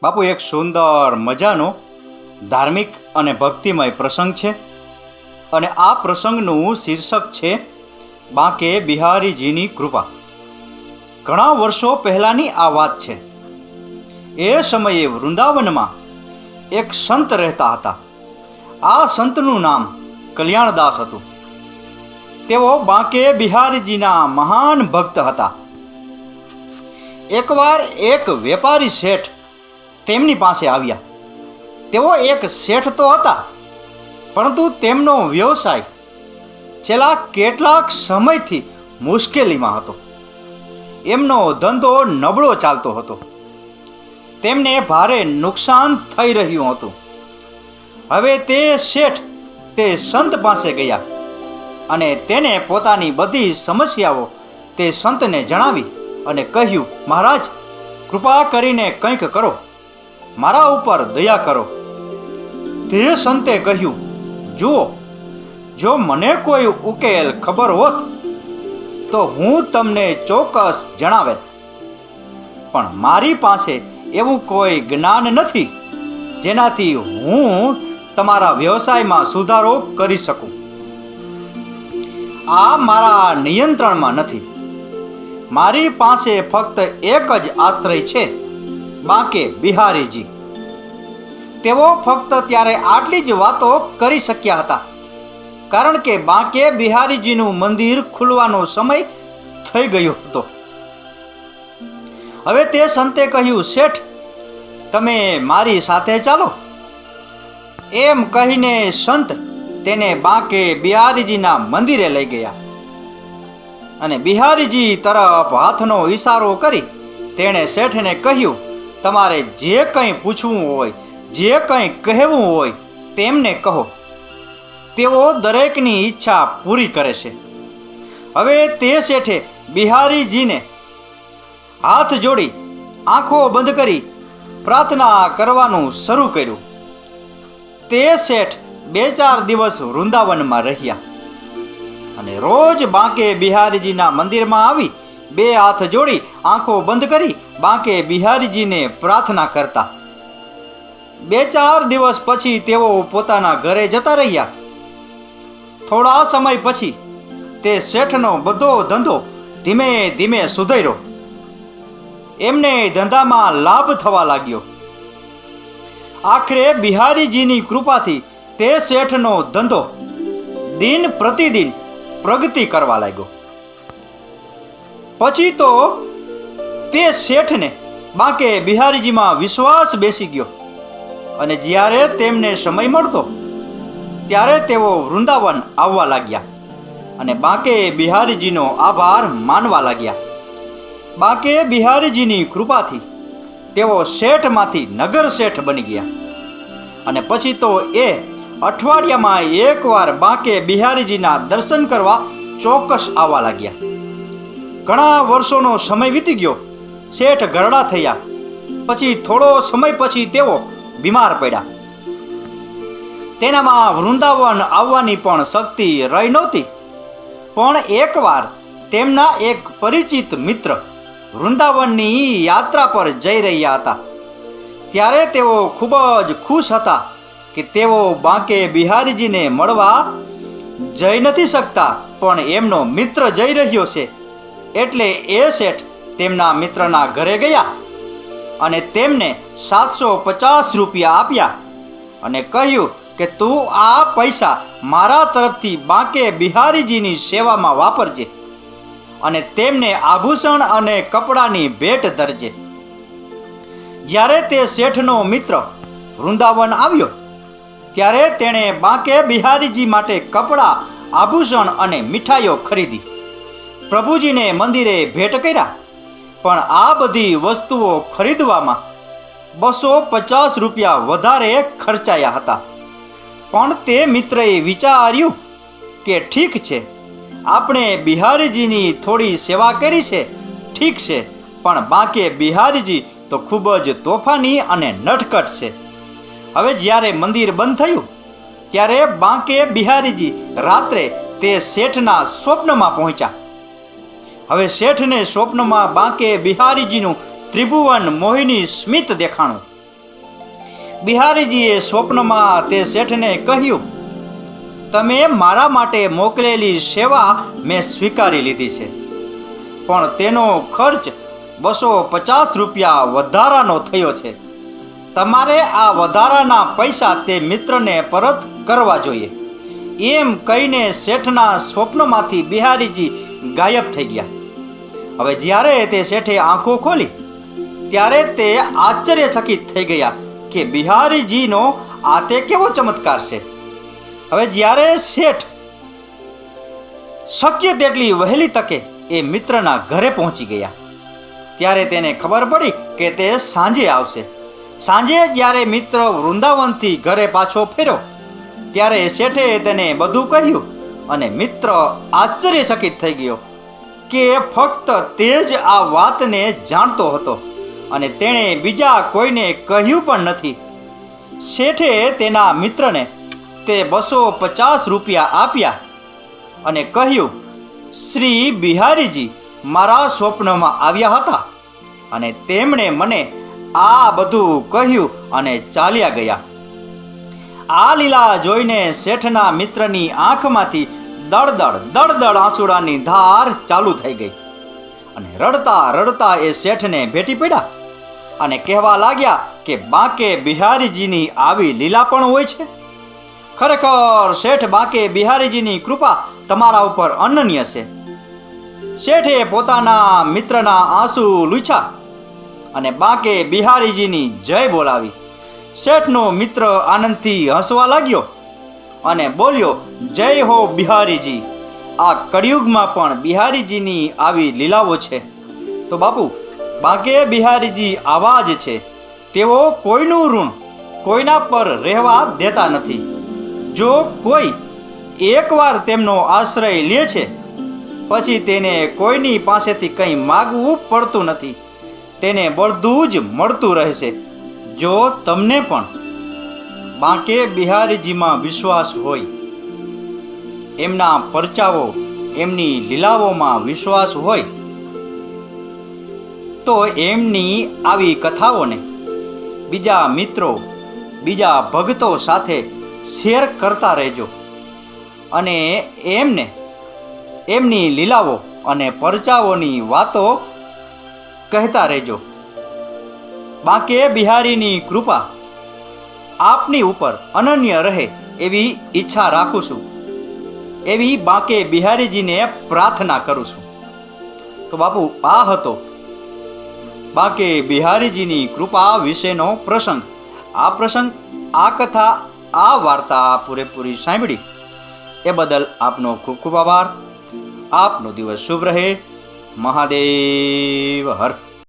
બાપુ, એક સુંદર મજાનો ધાર્મિક અને ભક્તિમય પ્રસંગ છે અને આ પ્રસંગનું શીર્ષક છે બાંકે બિહારીજીની કૃપા. ઘણા વર્ષો પહેલાંની આ વાત છે. એ સમયે વૃંદાવનમાં એક સંત રહેતા હતા. આ સંતનું નામ કલ્યાણદાસ હતું. તેઓ બાંકે બિહારીજીના મહાન ભક્ત હતા. એકવાર એક વેપારી શેઠ તેમની પાસે આવ્યા. તેઓ એક શેઠ તો હતા, પરંતુ તેમનો વ્યવસાય છેલ્લા કેટલાક સમયથી મુશ્કેલીમાં હતો. એમનો ધંધો નબળો ચાલતો હતો. તેમને ભારે નુકસાન થઈ રહ્યું હતું. હવે તે શેઠ તે સંત પાસે ગયા અને તેને પોતાની બધી સમસ્યાઓ તે સંતને જણાવી અને કહ્યું, મહારાજ, કૃપા કરીને કંઈક કરો, મારા ઉપર દયા કરો. તે સંતે કહ્યું, જુઓ, જો મને કોઈ ઉકેલ ખબર હોત તો હું તમને ચોક્કસ જણાવેત, પણ મારી પાસે એવું કોઈ જ્ઞાન નથી જેનાથી હું તમારા વ્યવસાયમાં સુધારો કરી શકું. આ મારા નિયંત્રણમાં નથી. મારી પાસે ફક્ત એક જ આશ્રય છે, બાંકે બિહારીજી. તેઓ ફક્ત ત્યારે આટલી જ વાતો કરી શક્યા હતા, કારણ કે બાંકે બિહારીજીનું મંદિર ખુલવાનો સમય થઈ ગયો હતો. હવે તે સંતે કહ્યું, શેઠ, તમે મારી સાથે ચાલો. એમ કહીને સંત તેને બાંકે બિહારીજીના મંદિરે લઈ ગયા અને બિહારીજી તરફ હાથનો ઈશારો કરી તેણે શેઠને કહ્યું, તમારે જે કંઈ પૂછવું હોય, જે કંઈ કહેવું હોય તેમને કહો. તેઓ દરેકની ઈચ્છા પૂરી કરે છે. હવે તે શેઠે બિહારીજીને હાથ જોડી આંખો બંધ કરી પ્રાર્થના કરવાનું શરૂ કર્યું. તે શેઠ 2-4 દિવસ વૃંદાવનમાં રહ્યા અને રોજ બાંકે બિહારીજીના મંદિરમાં આવી 2 હાથ જોડી આંખો બંધ કરી બાંકે બિહારીજીને પ્રાર્થના કરતા. 2-4 દિવસ પછી તેઓ પોતાના ઘરે જતા રહ્યા. થોડા સમય પછી તે શેઠનો બધો ધંધો ધીમે ધીમે સુધર્યો. એમને ધંધામાં લાભ થવા લાગ્યો. આખરે બિહારીજીની કૃપાથી તે શેઠનો ધંધો દિન પ્રતિદિન પ્રગતિ કરવા લાગ્યો. પછી તો તે શેઠને બાંકે બિહારીજીમાં વિશ્વાસ બેસી ગયો અને જ્યારે તેમને સમય મળતો ત્યારે તેઓ વૃંદાવન આવવા લાગ્યા અને બાંકે બિહારીજીનો આભાર માનવા લાગ્યા. બાંકે બિહારીજીની કૃપાથી તેઓ શેઠમાંથી નગર શેઠ બની ગયા અને પછી તો એ અઠવાડિયામાં એકવાર બાંકે બિહારીજીના દર્શન કરવા ચોક્કસ આવવા લાગ્યા. ઘણા વર્ષોનો સમય વીતી ગયો. શેઠ ઘરડા થયા. પછી થોડો સમય પછી તેઓ બીમાર પડ્યા. તેનામાં વૃંદાવન આવવાની પણ શક્તિ રહી નહોતી. પણ એકવાર તેમના એક પરિચિત મિત્ર વૃંદાવનની યાત્રા પર જઈ રહ્યા હતા. ત્યારે તેઓ ખૂબ જ ખુશ હતા કે તેઓ બાંકે બિહારીજીને મળવા જઈ નથી શકતા, પણ એમનો મિત્ર જઈ રહ્યો છે. એટલે એ શેઠ તેમના મિત્રના ઘરે ગયા અને તેમને 750 રૂપિયા આપ્યા અને કહ્યું કે તું આ પૈસા મારા તરફથી બાંકે બિહારીજીની સેવામાં વાપરજે અને તેમને આભૂષણ અને કપડાની ભેટ ધરજે. જ્યારે તે શેઠનો મિત્ર વૃંદાવન આવ્યો ત્યારે તેણે બાંકે બિહારીજી માટે કપડાં, આભૂષણ અને મીઠાઈઓ ખરીદી. પ્રભુજીને મંદિરે ભેટ કર્યા. પણ આ બધી વસ્તુઓ ખરીદવામાં 250 રૂપિયા વધારે ખર્ચાયા હતા. પણ તે મિત્રએ વિચાર્યું કે ઠીક છે, આપણે બિહારીજીની થોડી સેવા કરી છે, ઠીક છે, પણ બાંકે બિહારીજી તો ખૂબ જ તોફાની અને નટખટ છે. હવે જ્યારે મંદિર બંધ થયું ત્યારે બાંકે બિહારીજી રાત્રે તે શેઠના સ્વપ્નમાં પહોંચ્યા. હવે શેઠને સ્વપ્નમાં બાંકે બિહારીજીનું ત્રિભુવન મોહિની સ્મિત દેખાણું. બિહારીજીએ સ્વપ્નમાં તે શેઠને કહ્યું, તમે મારા માટે મોકલેલી સેવા મેં સ્વીકારી લીધી છે, પણ તેનો ખર્ચ 250 રૂપિયા વધારાનો થયો છે. તમારે આ વધારાના પૈસા તે મિત્રને પરત કરવા જોઈએ. એમ કહીને શેઠના સ્વપ્નમાંથી બિહારીજી ગાયબ થઈ ગયા. હવે જ્યારે તે શેઠે આંખો ખોલી ત્યારે તે આશ્ચર્યચકિત થઈ ગયા કે બિહારીજીનો આ તે કેવો ચમત્કાર છે. હવે જ્યારે શેઠ શક્ય તેટલી વહેલી તકે એ મિત્રના ઘરે પહોંચી ગયા ત્યારે તેને ખબર પડી કે તે સાંજે આવશે. સાંજે જ્યારે મિત્ર વૃંદાવનથી ઘરે પાછો ફેર્યો ત્યારે શેઠે તેને બધું કહ્યું અને મિત્ર આશ્ચર્યચકિત થઈ ગયો કે ફક્ત તે જ આ વાતને જાણતો હતો અને તેણે બીજા કોઈને કહ્યું પણ નથી. શેઠે તેના મિત્રને તે 250 રૂપિયા આપ્યા અને કહ્યું, શ્રી બિહારીજી મારા સ્વપ્નમાં આવ્યા હતા અને તેમણે મને આ બધું કહ્યું અને ચાલ્યા ગયા. આ લીલા જોઈને શેઠના મિત્રની આંખમાંથી દળદળ આંસુડાની ધાર ચાલુ થઈ ગઈ અને રડતા રડતા એ શેઠને ભેટી પડ્યા અને કહેવા લાગ્યા કે બાંકે બિહારીજીની આવી લીલા પણ હોય છે. ખરેખર શેઠ બાંકે બિહારીજીની કૃપા તમારા ઉપર અનન્ય છે. શેઠે પોતાના મિત્રના આંસુ લૂછ્યા અને બાંકે બિહારીજીની જય બોલાવી. શેઠનો મિત્ર આનંદથી હસવા લાગ્યો અને બોલ્યો, જય હો બિહારીજી. આ કળિયુગમાં પણ બિહારીજીની આવી લીલાઓ છે. તો બાપુ, બાંકે બિહારીજી આવા જ છે. તેઓ કોઈનું ઋણ કોઈના પર રહેવા દેતા નથી. જો કોઈ એકવાર તેમનો આશ્રય લે છે પછી તેને કોઈની પાસેથી કંઈ માગવું પડતું નથી. તેને બધું જ મળતું રહેશે. જો તમને પણ બાંકે બિહારીજીમાં વિશ્વાસ હોય, એમના પરચાઓ, એમની લીલાઓમાં વિશ્વાસ હોય, તો એમની આવી કથાઓને બીજા મિત્રો, બીજા ભક્તો સાથે શેર કરતા રહેજો અને એમને એમની લીલાઓ અને પરચાઓની વાતો કહેતા રહેજો. બાંકે બિહારીની કૃપા આપની ઉપર અનન્ય રહે એવી ઈચ્છા રાખું છું. એવી બાંકે બિહારીજીને પ્રાર્થના કરું છું. તો બાપુ, આ હતો બાંકે બિહારીજીની કૃપા વિશેનો પ્રસંગ. આ પ્રસંગ, આ કથા, આ વાર્તા પૂરેપૂરી સાંભળી એ બદલ આપનો ખૂબ ખૂબ આભાર. આપનો દિવસ શુભ રહે. મહાદેવ હર.